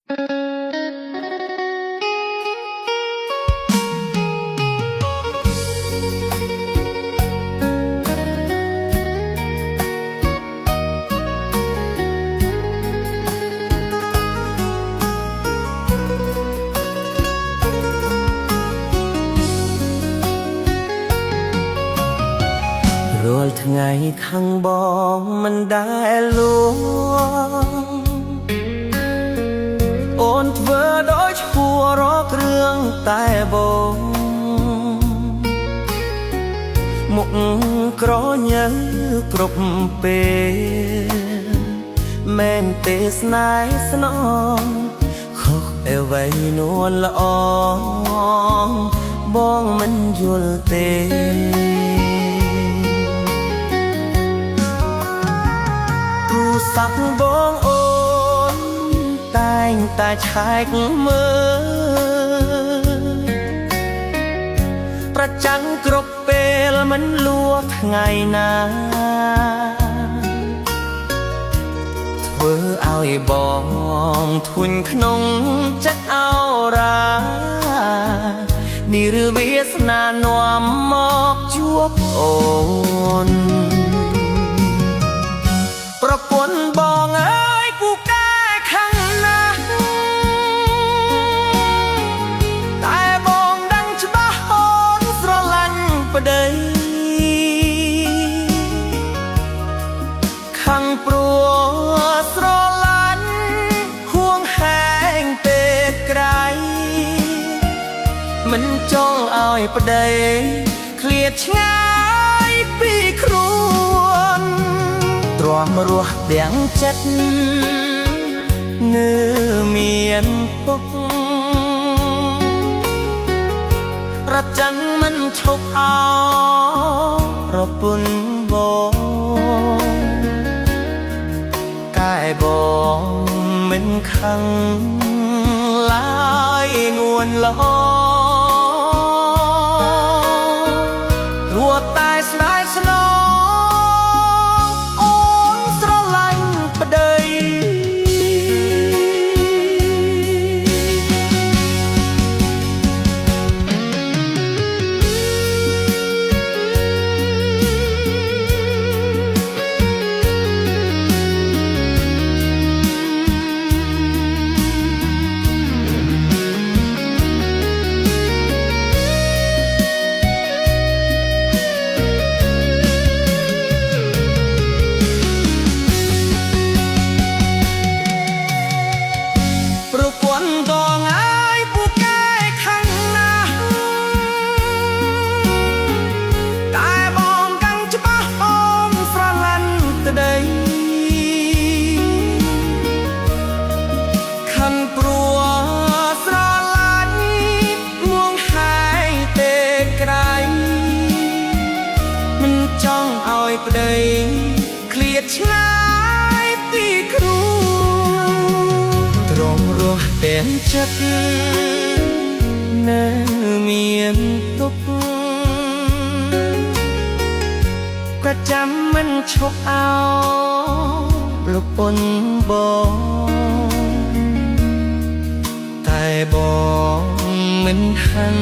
រាល់ថ្ងៃខាងបងមិនដែលលួងអូនធ្វើដោយឈួររករឿងតែបងមុខក្រញើគ្រប់ពេលមែនទេស្នេហ៍ស្នងខុសអីវ៉ៃនួនល្អបងមិនយល់ទេសាក់បងអូនតែងតែឆែកមើលប្រចាំគ្រប់ពេលមិនលួថ្ងៃណាធ្វើឲ្យបងធុញក្នុងចិត្តអោរានេះឬវាសនានាំមកជួបអូនប្រពន្ធបងអើយពូកែខាងណាតែបងដឹងច្បាស់អូនស្រឡាញ់ប្តីខាងព្រោះស្រឡាញ់ហួងហែងពេកក្រៃមិនចង់ឲ្យប្តីឃ្លាតឆ្ងាយពីខ្លួនទ្រាំរស់ទាំងចិត្តងើមានពុកប្រចាំមិនឈប់អោរពន្ធបងកាយបងមិនខឹងឡើយងួនល្អរួតតែស្ដាយស្នងចង់ឲ្យប្តីឃ្លាតឆ្ងាយពីខ្លួនទ្រង់រស់ទាំងចិត្តនៅមានទុកប្រចាំមិនឈប់អោប្រពន្ធបងតែបងមិនហឹង